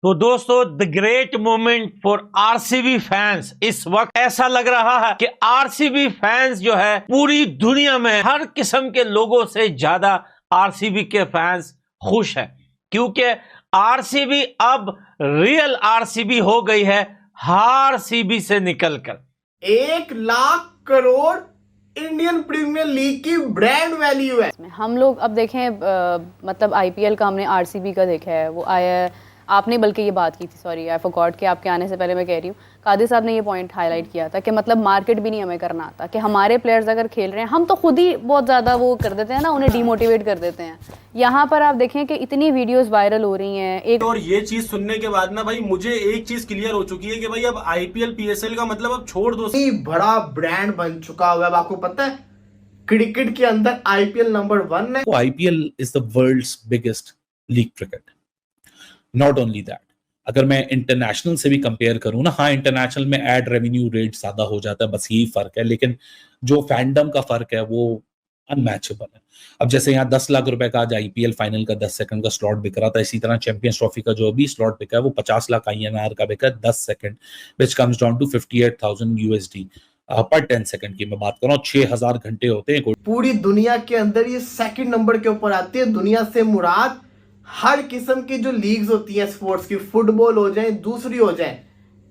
तो दोस्तों the great moment for RCB fans, इस वक्त ऐसा लग रहा है कि आरसीबी फैंस जो है पूरी दुनिया में हर किस्म के लोगों से ज्यादा आरसीबी के फैंस खुश है, क्योंकि आरसीबी अब रियल आरसीबी हो गई है हार सीबी से निकलकर। 1,00,000 करोड़ इंडियन प्रीमियर लीग की ब्रांड वैल्यू है। हम लोग अब देखें मतलब आईपीएल का हमने आरसीबी का देखा है, वो आया है, आपने बल्कि ये बात की थी, सॉरी आई फॉरगॉट कि आपके आने से पहले मैं कह रही हूँ, कादिर साहब ने ये पॉइंट हाईलाइट किया था कि मतलब मार्केट भी नहीं हमें करना आता, कि हमारे प्लेयर्स अगर खेल रहे हैं हम तो खुद ही बहुत ज़्यादा वो कर देते हैं ना, उन्हें डीमोटिवेट कर देते हैं। यहाँ पर आप देखें कि इतनी वीडियोस वायरल हो रही हैं एक और ये चीज सुनने के बाद ना भाई मुझे एक चीज क्लियर हो चुकी है कि भाई अब आईपीएल पीएसएल का मतलब अब छोड़ दो। बड़ा ब्रांड बन चुका हुआ है, अब आपको पता है क्रिकेट के अंदर आईपीएल नंबर 1 है। IPL is the world's biggest league cricket. Not only that, अगर मैं इंटरनेशनल से भी कंपेयर करूं ना, हाँ इंटरनेशनल में एड रेवेन्यू रेट ज्यादा हो जाता है, बस यही फर्क है, लेकिन जो फैंडम का फर्क है वो अनमैचेबल है। अब जैसे यहाँ 10 लाख रुपए का आज आईपीएल फाइनल का 10 सेकंड का स्लॉट बिक रहा था, इसी तरह चैंपियंस ट्रॉफी का जो अभी स्लॉट बिका है वो 50 लाख INR का बिका 10 second, which comes down to 58,000 USD पर 10 सेकंड की मैं बात कर रहा हूँ। 6,000 घंटे होते हैं। पूरी दुनिया के अंदर ये सेकंड नंबर के ऊपर आती है। दुनिया से मुराद हर किस्म की जो लीग्स होती है स्पोर्ट्स की, फुटबॉल हो जाए दूसरी हो जाए,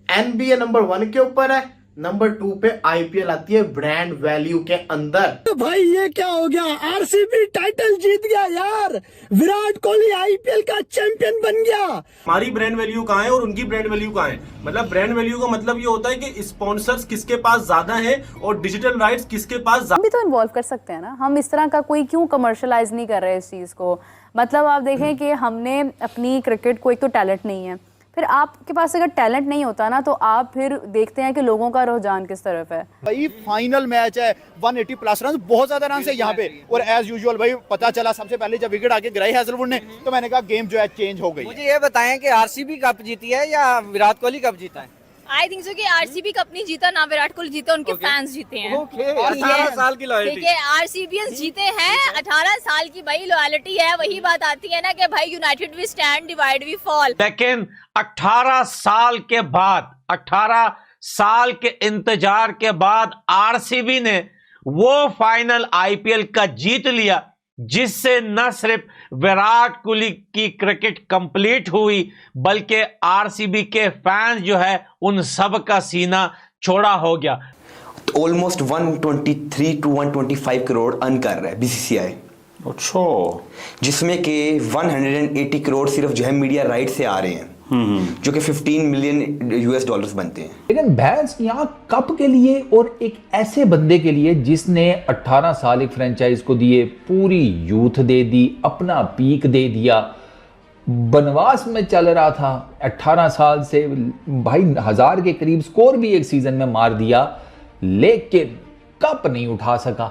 NBA नंबर 1 के ऊपर है, नंबर 2 पे आईपीएल आती है ब्रांड वैल्यू के अंदर। तो भाई ये क्या हो गया, आरसीबी टाइटल जीत गया यार, विराट कोहली आईपीएल का चैंपियन बन गया। हमारी ब्रांड वैल्यू कहाँ है और उनकी ब्रांड वैल्यू कहाँ है? मतलब ब्रांड वैल्यू का मतलब ये होता है कि स्पॉन्सर्स किसके पास ज्यादा है और डिजिटल राइट्स किसके पास। हम भी तो इन्वॉल्व कर सकते हैं ना, हम इस तरह का कोई क्यों कमर्शलाइज नहीं कर रहे इस चीज़ को। मतलब आप देखें कि हमने अपनी क्रिकेट को, एक तो टैलेंट नहीं है, फिर आपके पास अगर टैलेंट नहीं होता ना तो आप फिर देखते हैं कि लोगों का रुझान किस तरफ है। भाई फाइनल मैच है, 180 प्लस रन, बहुत ज्यादा रन है यहाँ पे, और एज यूजुअल भाई पता चला सबसे पहले जब विकेट आके गिराई हैजलवुड ने, तो मैंने कहा गेम जो है चेंज हो गई। मुझे ये बताएं कि आरसीबी कप जीती है या विराट कोहली कप जीता है? आई थिंक सो कि आरसीबी कप नहीं जीता, ना विराट कोहली जीता, उनके फैंस जीते हैं। 18 साल की लॉयल्टी। ठीक है, आरसीबीएंस जीते हैं, 18 साल की भाई लॉयल्टी है। वही बात आती है ना कि भाई united we stand, divide we fall. लेकिन 18 साल के बाद, 18 साल के इंतजार के बाद आरसीबी ने वो फाइनल आईपीएल का जीत लिया जिससे न सिर्फ विराट कोहली की क्रिकेट कंप्लीट हुई बल्कि आरसीबी के फैंस जो है उन सब का सीना चौड़ा हो गया। ऑलमोस्ट 123 to 125 करोड़ अर्न कर रहा है बीसीसीआई। अच्छा, जिसमें के 180 करोड़ सिर्फ जो है मीडिया राइट से आ रहे हैं, जो कि 15 मिलियन US$ बनते हैं। लेकिन भैंस यहाँ कप के लिए और एक ऐसे बंदे के लिए जिसने 18 साल एक फ्रेंचाइज को दिए, पूरी यूथ दे दी, अपना पीक दे दिया, बनवास में चल रहा था 18 साल से, भाई 1000 के करीब स्कोर भी एक सीजन में मार दिया, लेकिन कप नहीं उठा सका।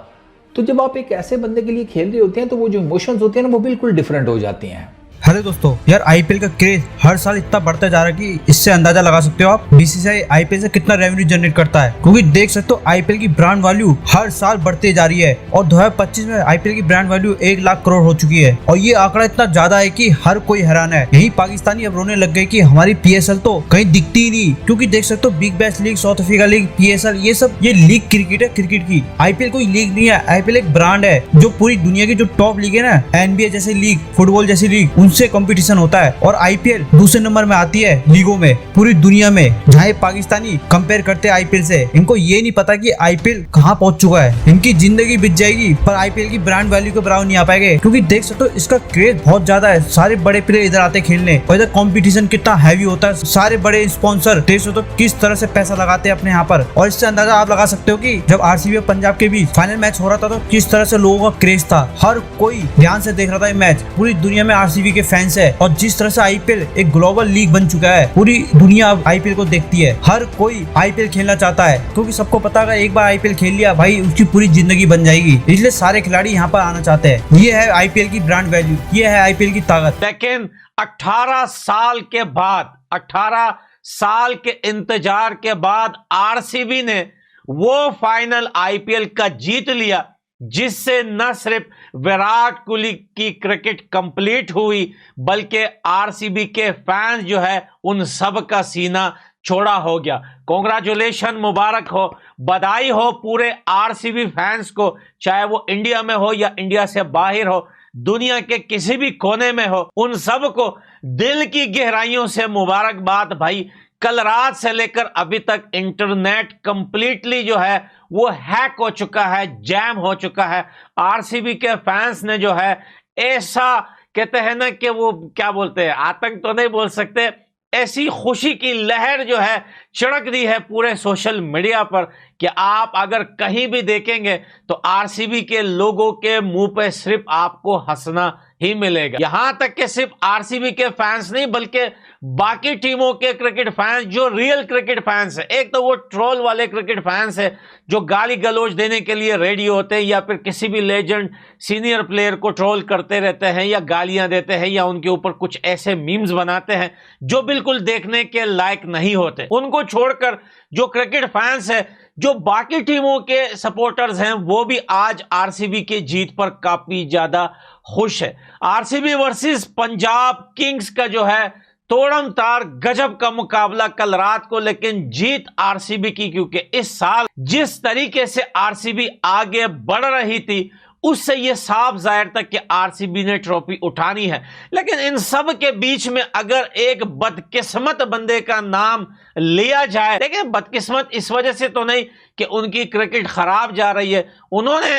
तो जब आप एक ऐसे बंदे के लिए खेल रहे होते हैं तो वो जो इमोशंस होते हैं ना वो बिल्कुल डिफरेंट हो जाते हैं। हेलो दोस्तों, यार आईपीएल का क्रेज हर साल इतना बढ़ता जा रहा है कि इससे अंदाजा लगा सकते हो आप बीसीसीआई आईपीएल से कितना रेवेन्यू जनरेट करता है, क्योंकि देख सकते हो आईपीएल की ब्रांड वैल्यू हर साल बढ़ते जा रही है और 2025 में आईपीएल की ब्रांड वैल्यू 1 लाख करोड़ हो चुकी है और ये आंकड़ा इतना ज्यादा है कि हर कोई हैरान है। यही पाकिस्तानी अब रोने लग गए कि हमारी पीएसएल तो कहीं दिखती ही नहीं, क्योंकि देख सकते हो big bash league, south Africa league, PSL, ये सब ये लीग क्रिकेट है, क्रिकेट की। आईपीएल कोई लीग नहीं है, आईपीएल एक ब्रांड है जो पूरी दुनिया की जो टॉप लीग है ना, NBA जैसी लीग, फुटबॉल जैसी लीग, उनसे कॉम्पिटिशन होता है और आईपीएल दूसरे नंबर में आती है लीगों में पूरी दुनिया में। जहाँ पाकिस्तानी कंपेयर करते हैं आईपीएल से, इनको ये नहीं पता कि आईपीएल कहाँ पहुंच चुका है। इनकी जिंदगी बीत जाएगी पर आईपीएल की ब्रांड वैल्यू के बराबर नहीं आ पाएंगे, क्योंकि देख सकते हो इसका क्रेज बहुत ज्यादा है। सारे बड़े प्लेयर इधर आते खेलने और इधर कॉम्पिटिशन कितना हैवी होता है। सारे बड़े स्पॉन्सर देख सकते हो किस तरह से पैसा लगाते हैं अपने यहाँ पर, और इससे अंदाजा आप लगा सकते हो कि जब आरसीबी और पंजाब के बीच फाइनल मैच हो रहा था तो किस तरह से लोगों का क्रेज था। हर कोई ध्यान से देख रहा था ये मैच, पूरी दुनिया में आरसीबी के फैंस है और जिस तरह से आईपीएल एक ग्लोबल लीग बन चुका है, पूरी दुनिया अब आईपीएल को देखती है, हर कोई आईपीएल खेलना चाहता है, क्योंकि सबको पता है एक बार आईपीएल खेल लिया भाई उसकी पूरी जिंदगी बन जाएगी, इसलिए सारे खिलाड़ी यहाँ पर आना चाहते हैं। ये है आईपीएल की ब्रांड वैल्यू, ये है आईपीएल की ताकत। लेकिन 18 साल के बाद, 18 साल के इंतजार के बाद आरसीबी ने वो फाइनल आईपीएल का जीत लिया जिससे न सिर्फ विराट कोहली की क्रिकेट कंप्लीट हुई बल्कि आरसीबी के फैंस जो है उन सब का सीना छोड़ा हो गया। कॉन्ग्रेचुलेशन, मुबारक हो, बधाई हो पूरे आरसीबी फैंस को, चाहे वो इंडिया में हो या इंडिया से बाहर हो, दुनिया के किसी भी कोने में हो, उन सब को दिल की गहराइयों से मुबारकबाद भाई। कल रात से लेकर अभी तक इंटरनेट कंप्लीटली जो है वो हैक हो चुका है, जैम हो चुका है। आरसीबी के फैंस ने जो है ऐसा कहते हैं ना कि वो क्या बोलते हैं, आतंक तो नहीं बोल सकते, ऐसी खुशी की लहर जो है छिड़क दी है पूरे सोशल मीडिया पर कि आप अगर कहीं भी देखेंगे तो आरसीबी के लोगों के मुंह पे सिर्फ आपको हंसना ही मिलेगा। यहां तक कि सिर्फ आरसीबी के फैंस नहीं बल्कि बाकी टीमों के क्रिकेट फैंस जो रियल क्रिकेट फैंस है, एक तो वो ट्रोल वाले क्रिकेट फैंस है जो गाली गलौज देने के लिए रेडी होते हैं या फिर किसी भी लेजेंड सीनियर प्लेयर को ट्रोल करते रहते हैं या गालियां देते हैं या उनके ऊपर कुछ ऐसे मीम्स बनाते हैं जो बिल्कुल देखने के लायक नहीं होते। उनको छोड़कर जो क्रिकेट फैंस है, जो बाकी टीमों के सपोर्टर्स हैं, वो भी आज आरसीबी की जीत पर काफी ज्यादा खुश है। आरसीबी वर्सेस पंजाब किंग्स का जो है तोड़म तार गजब का मुकाबला कल रात को, लेकिन जीत आरसीबी की, क्योंकि इस साल जिस तरीके से आरसीबी आगे बढ़ रही थी उससे यह साफ जाहिर था कि आरसीबी ने ट्रॉफी उठानी है। लेकिन इन सब के बीच में अगर एक बदकिस्मत बंदे का नाम लिया जाए, देखिए बदकिस्मत इस वजह से तो नहीं कि उनकी क्रिकेट खराब जा रही है, उन्होंने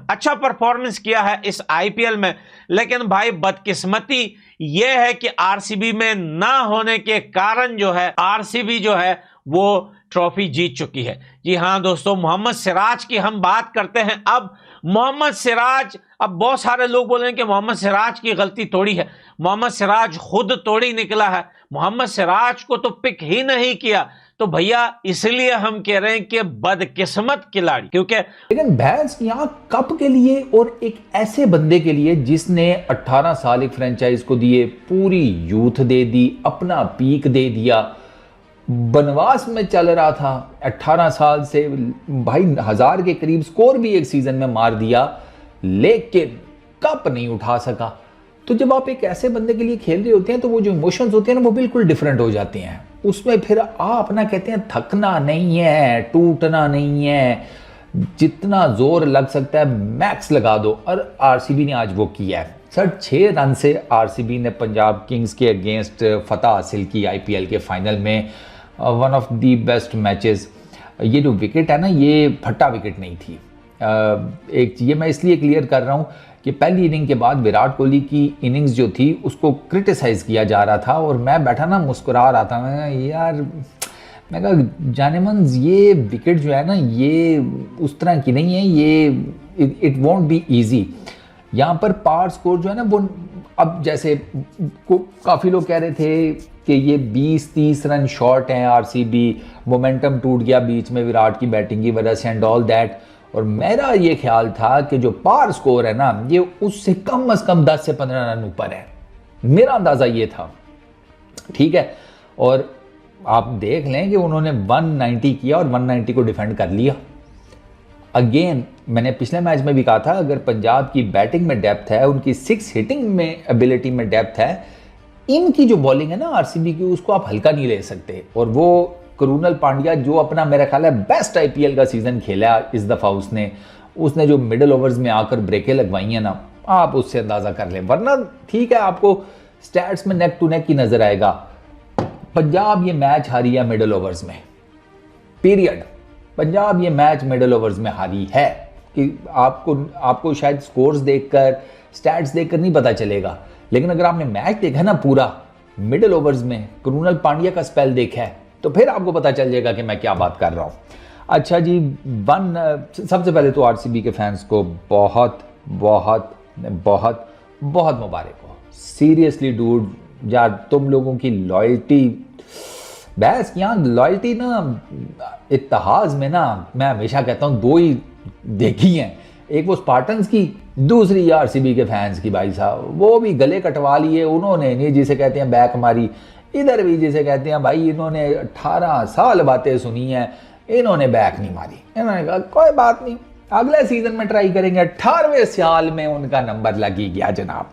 अच्छा परफॉर्मेंस किया है इस आईपीएल में, लेकिन भाई बदकिस्मती यह है कि आरसीबी में ना होने के कारण जो है आरसीबी जो है वो ट्रॉफी जीत चुकी है। जी हां दोस्तों, मोहम्मद सिराज की हम बात करते हैं। अब मोहम्मद सिराज, अब बहुत सारे लोग बोल रहे हैं कि मोहम्मद सिराज की गलती थोड़ी है, मोहम्मद सिराज खुद तोड़ी निकला है, मोहम्मद सिराज को तो पिक ही नहीं किया, तो भैया इसलिए हम कह रहे हैं कि बदकिस्मत खिलाड़ी, क्योंकि लेकिन भैंस यहाँ कप के लिए और एक ऐसे बंदे के लिए जिसने 18 साल एक फ्रेंचाइज को दिए, पूरी यूथ दे दी, अपना पीक दे दिया, बनवास में चल रहा था 18 साल से, भाई 1000 के करीब स्कोर भी एक सीजन में मार दिया, लेकिन कप नहीं उठा सका। तो जब आप एक ऐसे बंदे के लिए खेल रहे होते हैं तो वो जो इमोशंस होते हैं ना वो बिल्कुल डिफरेंट हो जाते हैं। उसमें फिर आप ना कहते हैं थकना नहीं है, टूटना नहीं है, जितना जोर लग सकता है मैक्स लगा दो, और आरसीबी ने आज वो किया है। सर 6 रन से आरसीबी ने पंजाब किंग्स के अगेंस्ट फतह हासिल की आईपीएल के फाइनल में, one of the best matches. ये जो विकेट है ना ये फट्टा विकेट नहीं थी। एक ये मैं इसलिए क्लियर कर रहा हूँ कि पहली इनिंग के बाद विराट कोहली की इनिंग्स जो थी उसको क्रिटिसाइज किया जा रहा था और मैं बैठा ना मुस्कुरा रहा था, मैं कहा जानेमन ये विकेट जो है ना ये उस तरह की नहीं है, ये इट वॉन्ट बी ईजी। यहाँ पर पार स्कोर जो है ना वो अब जैसे काफ़ी लोग कह रहे थे कि ये 20-30 रन शॉर्ट हैं आरसीबी, मोमेंटम टूट गया बीच में विराट की बैटिंग की वजह से एंड ऑल दैट, और मेरा ये ख्याल था कि जो पार स्कोर है ना ये उससे कम से कम 10 से 15 रन ऊपर है, मेरा अंदाज़ा ये था, ठीक है। और आप देख लें कि उन्होंने 190 किया और 190 को डिफेंड कर लिया। अगेन मैंने पिछले मैच में भी कहा था अगर पंजाब की बैटिंग में डेप्थ है, उनकी 6 हिटिंग में एबिलिटी में डेप्थ है, इनकी जो बॉलिंग है ना आरसीबी की उसको आप हल्का नहीं ले सकते। और वो करुणल पांड्या जो अपना मेरा ख्याल है बेस्ट आईपीएल का सीजन खेला इस दफ़ा, उसने जो मिडिल ओवर्स में आकर ब्रेकें लगवाई हैं ना, आप उससे अंदाज़ा कर लें। वरना ठीक है आपको स्टैट्स में नेक टू नेक की नज़र आएगा, पंजाब ये मैच हारी है मिडिल ओवर्स में, पीरियड। पंजाब ये मैच मिडिल ओवर्स में हारी है कि आपको शायद स्कोर्स देखकर स्टैट्स देखकर नहीं पता चलेगा, लेकिन अगर आपने मैच देखा ना पूरा मिडिल ओवर्स में करुणल पांड्या का स्पेल देखा है तो फिर आपको पता चल जाएगा कि मैं क्या बात कर रहा हूँ। अच्छा जी, सबसे पहले तो आरसीबी के फैंस को बहुत बहुत बहुत बहुत मुबारक हो, सीरियसली डूड यार, तुम लोगों की लॉयल्टी, बहस यहाँ लॉयल्टी ना इत्तेहाज में ना मैं हमेशा कहता हूँ 2 ही देखी हैं, एक वो स्पार्टन्स की, दूसरी आरसीबी के फैंस की। भाई साहब वो भी गले कटवा लिए उन्होंने, नहीं जिसे कहते हैं बैक मारी, इधर भी जिसे कहते हैं भाई इन्होंने 18 साल बातें सुनी हैं, इन्होंने बैक नहीं मारी, इन्होंने कहा कोई बात नहीं, अगले सीजन में ट्राई करेंगे। 18वें साल में उनका नंबर लग ही गया जनाब।